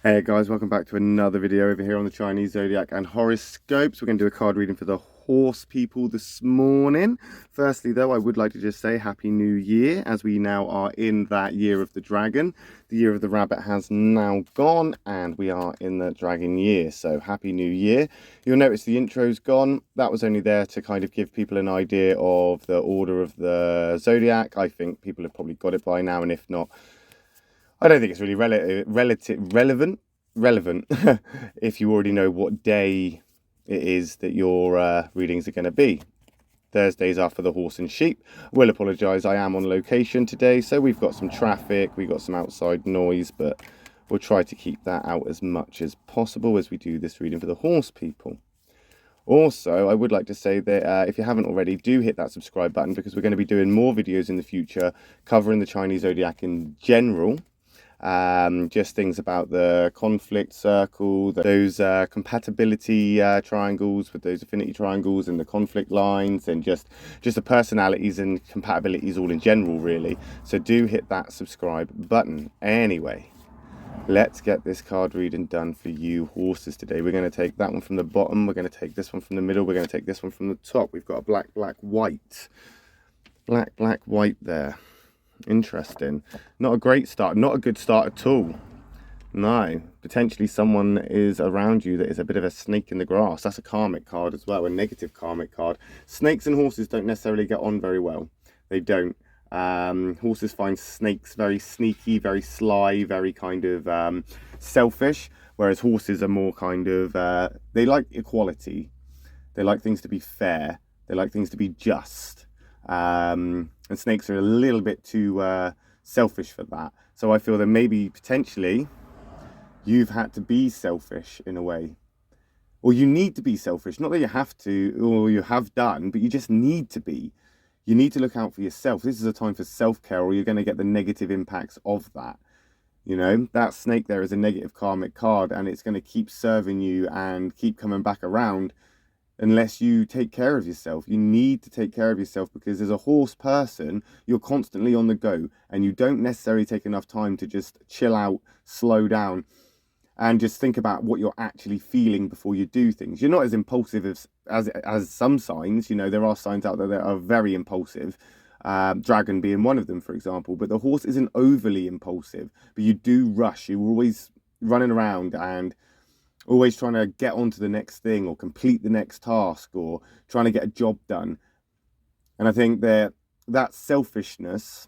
Hey guys, welcome back to another video over here on the Chinese Zodiac and horoscopes. We're going to do a card reading for the horse people this morning. Firstly though, I would like to just say Happy New Year, as we now are in that year of the dragon. The year of the rabbit has now gone and we are in the dragon year, so Happy New Year. You'll notice the intro's gone. That was only there to kind of give people an idea of the order of the Zodiac. I think people have probably got it by now, and if not, I don't think it's really relevant if you already know what day it is that your readings are going to be. Thursdays are for the horse and sheep. Will apologise, I am on location today, so we've got some traffic, we've got some outside noise, but we'll try to keep that out as much as possible as we do this reading for the horse people. Also, I would like to say that if you haven't already, do hit that subscribe button, because we're going to be doing more videos in the future covering the Chinese Zodiac in general. Just things about the conflict circle, those compatibility triangles with those affinity triangles and the conflict lines, and just the personalities and compatibilities all in general, really. So do hit that subscribe button. Anyway, let's get this card reading done for you horses today. We're going to take that one from the bottom, we're going to take this one from the middle, we're going to take this one from the top. We've got a black, white there. Interesting. Not a great start, not a good start at all. No, potentially someone is around you that is a bit of a snake in the grass. That's a karmic card as well, a negative karmic card. Snakes and horses don't necessarily get on very well. They don't. Horses find snakes very sneaky, very sly, very kind of selfish, whereas horses are more kind of, they like equality. They like things to be fair. They like things to be just. And snakes are a little bit too selfish for that. So I feel that maybe potentially you've had to be selfish in a way, or you need to be selfish. Not that you have to, or you have done, but you just need to be. You need to look out for yourself. This is a time for self-care, or you're going to get the negative impacts of that. You know, that snake there is a negative karmic card, and it's going to keep serving you and keep coming back around unless you take care of yourself. You need to take care of yourself, because as a horse person, you're constantly on the go, and you don't necessarily take enough time to just chill out, slow down, and just think about what you're actually feeling before you do things. You're not as impulsive as some signs. You know, there are signs out there that are very impulsive, dragon being one of them, for example. But the horse isn't overly impulsive, but you do rush. You're always running around and always trying to get on to the next thing, or complete the next task, or trying to get a job done. And I think that selfishness,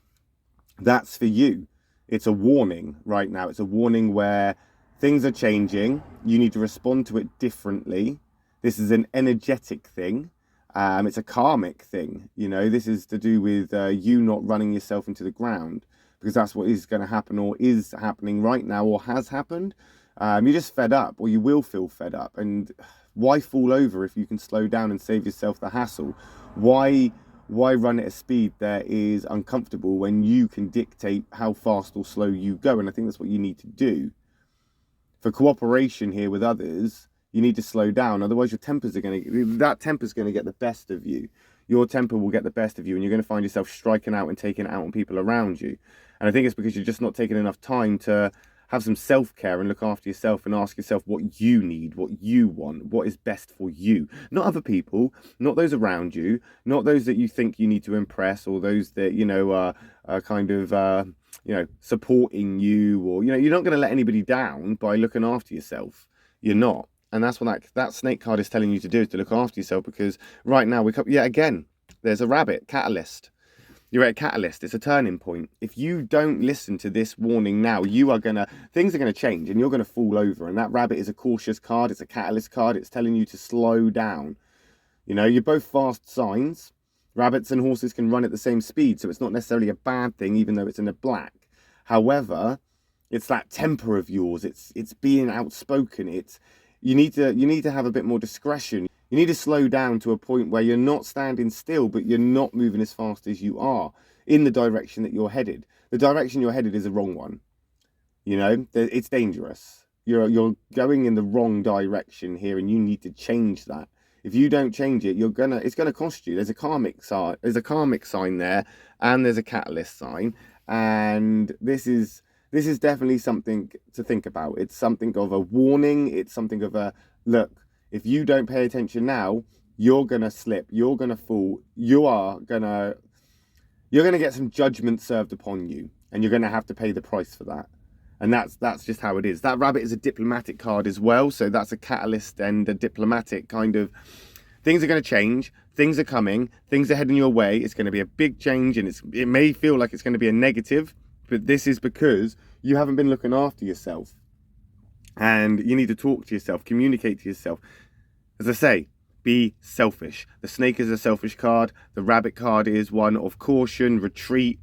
that's for you. It's a warning right now. It's a warning where things are changing. You need to respond to it differently. This is an energetic thing. It's a karmic thing. You know, this is to do with you not running yourself into the ground, because that's what is going to happen, or is happening right now, or has happened. You're just fed up, or you will feel fed up. And why fall over if you can slow down and save yourself the hassle? Why run at a speed that is uncomfortable when you can dictate how fast or slow you go? And I think that's what you need to do. For cooperation here with others, you need to slow down. Otherwise, that temper's going to get the best of you. Your temper will get the best of you, and you're going to find yourself striking out and taking it out on people around you. And I think it's because you're just not taking enough time to have some self-care and look after yourself, and ask yourself what you need, what you want, what is best for you. Not other people, not those around you, not those that you think you need to impress, or those that, you know, are kind of, you know, supporting you, or, you know, you're not going to let anybody down by looking after yourself. You're not. And that's what that snake card is telling you to do, is to look after yourself, because right now, again, there's a rabbit, catalyst. You're at a catalyst. It's a turning point. If you don't listen to this warning now, things are going to change, and you're going to fall over. And that rabbit is a cautious card. It's a catalyst card. It's telling you to slow down. You know, you're both fast signs. Rabbits and horses can run at the same speed, so it's not necessarily a bad thing, even though it's in the black. However, it's that temper of yours. It's being outspoken. You need to have a bit more discretion. You need to slow down to a point where you're not standing still, but you're not moving as fast as you are in the direction that you're headed. The direction you're headed is a wrong one. You know, it's dangerous. You're going in the wrong direction here, and you need to change that. If you don't change it, it's gonna cost you. There's a karmic sign there, and there's a catalyst sign, and this is This is definitely something to think about. It's something of a warning. It's something of a, look, if you don't pay attention now, you're going to slip. You're going to fall. You're going to get some judgment served upon you, and you're going to have to pay the price for that. And that's just how it is. That rabbit is a diplomatic card as well. So that's a catalyst and a diplomatic kind of, things are going to change. Things are coming. Things are heading your way. It's going to be a big change, and it may feel like it's going to be a negative, but this is because you haven't been looking after yourself. And you need to talk to yourself, communicate to yourself. As I say, be selfish. The snake is a selfish card. The rabbit card is one of caution, retreat,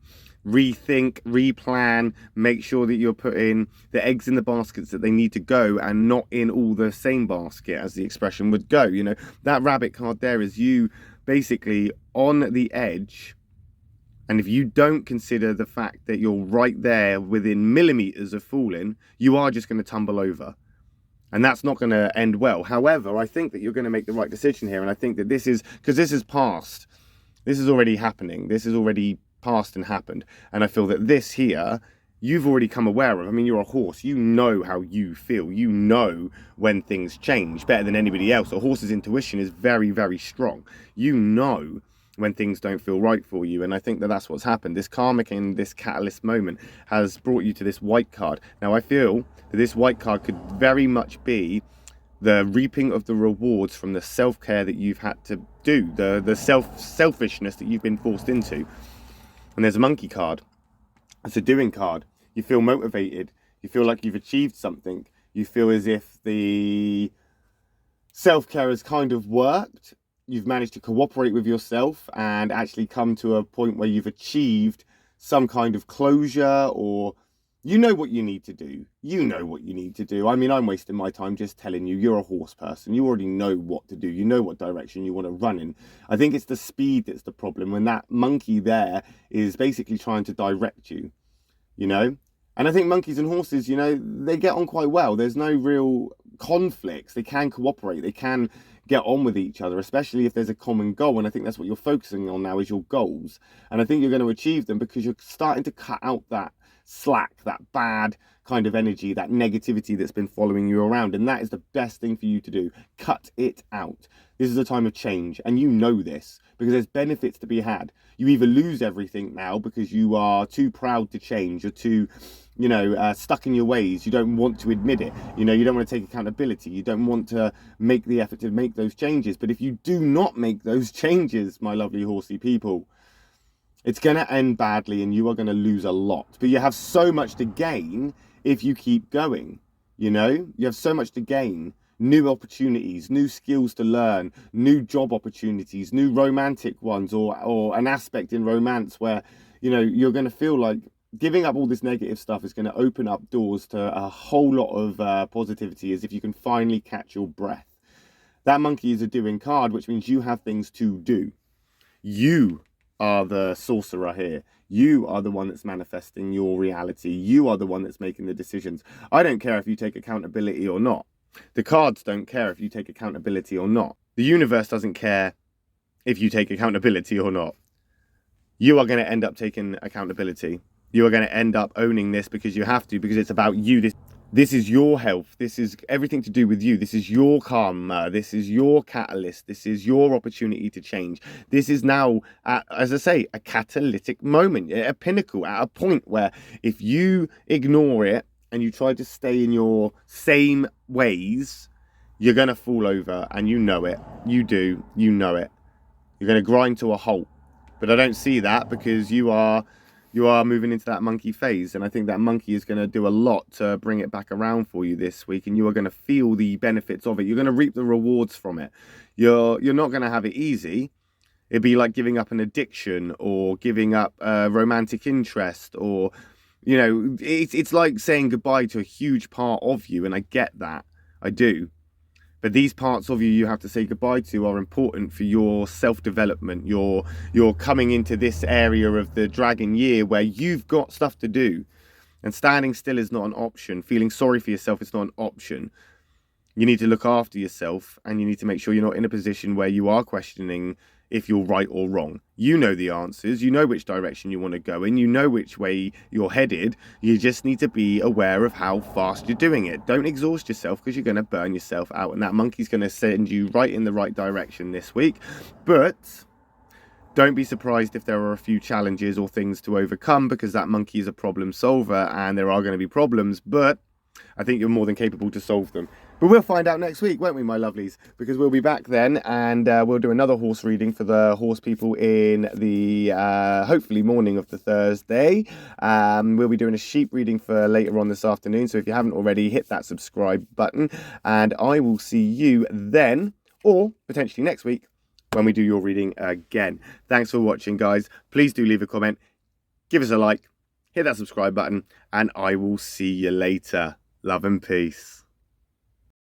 rethink, replan, make sure that you're putting the eggs in the baskets that they need to go and not in all the same basket, as the expression would go. You know, that rabbit card there is you basically on the edge. And if you don't consider the fact that you're right there within millimeters of falling, you are just going to tumble over. And that's not going to end well. However, I think that you're going to make the right decision here. And I think that this is, because this is past. This is already happening. This is already past and happened. And I feel that this here, you've already come aware of. I mean, you're a horse. You know how you feel. You know when things change better than anybody else. A horse's intuition is very, very strong. You know when things don't feel right for you. And I think that that's what's happened. This karmic in this catalyst moment has brought you to this white card. Now, I feel that this white card could very much be the reaping of the rewards from the self-care that you've had to do, the selfishness that you've been forced into. And there's a monkey card. It's a doing card. You feel motivated. You feel like you've achieved something. You feel as if the self-care has kind of worked. You've managed to cooperate with yourself and actually come to a point where you've achieved some kind of closure, or you know what you need to do. You know what you need to do. I mean, I'm wasting my time just telling you, you're a horse person. You already know what to do. You know what direction you want to run in. I think it's the speed that's the problem, when that monkey there is basically trying to direct you, you know? And I think monkeys and horses, you know, they get on quite well. There's no real conflicts. They can cooperate. They can get on with each other, especially if there's a common goal. And I think that's what you're focusing on now, is your goals. And I think you're going to achieve them because you're starting to cut out that slack, that bad kind of energy, that negativity that's been following you around. And that is the best thing for you to do. Cut it out. This is a time of change, and you know this, because there's benefits to be had. You either lose everything now because you are too proud to change, you're too, you know, stuck in your ways. You don't want to admit it. You know, you don't want to take accountability. You don't want to make the effort to make those changes. But if you do not make those changes, my lovely horsey people, it's going to end badly, and you are going to lose a lot. But you have so much to gain if you keep going. You know, you have so much to gain. New opportunities, new skills to learn, new job opportunities, new romantic ones, or an aspect in romance where, you know, you're going to feel like giving up all this negative stuff is going to open up doors to a whole lot of positivity, as if you can finally catch your breath. That monkey is a doing card, which means you have things to do. You are the sorcerer here. You are the one that's manifesting your reality. You are the one that's making the decisions. I don't care if you take accountability or not. The cards don't care if you take accountability or not. The universe doesn't care if you take accountability or not. You are going to end up taking accountability. You are going to end up owning this because you have to, because it's about you. This is your health. This is everything to do with you. This is your karma. This is your catalyst. This is your opportunity to change. This is now, as I say, a catalytic moment, a pinnacle, at a point where if you ignore it and you try to stay in your same ways, you're going to fall over, and you know it. You do. You know it. You're going to grind to a halt. But I don't see that, because you are moving into that monkey phase, and I think that monkey is going to do a lot to bring it back around for you this week, and you are going to feel the benefits of it. You're going to reap the rewards from it. You're not going to have it easy. It'd be like giving up an addiction, or giving up romantic interest, or, you know, it's like saying goodbye to a huge part of you, and I get that. I do. But these parts of you have to say goodbye to are important for your self-development. You're coming into this area of the dragon year where you've got stuff to do. And standing still is not an option. Feeling sorry for yourself is not an option. You need to look after yourself, and you need to make sure you're not in a position where you are questioning if you're right or wrong. You know the answers, you know which direction you want to go in, you know which way you're headed. You just need to be aware of how fast you're doing it. Don't exhaust yourself, because you're going to burn yourself out, and that monkey's going to send you right in the right direction this week. But don't be surprised if there are a few challenges or things to overcome, because that monkey is a problem solver and there are going to be problems, but I think you're more than capable to solve them. But we'll find out next week, won't we, my lovelies? Because we'll be back then, and we'll do another horse reading for the horse people in the hopefully morning of the Thursday. We'll be doing a sheep reading for later on this afternoon. So if you haven't already, hit that subscribe button, and I will see you then, or potentially next week, when we do your reading again. Thanks for watching, guys. Please do leave a comment, give us a like, hit that subscribe button, and I will see you later. Love and peace.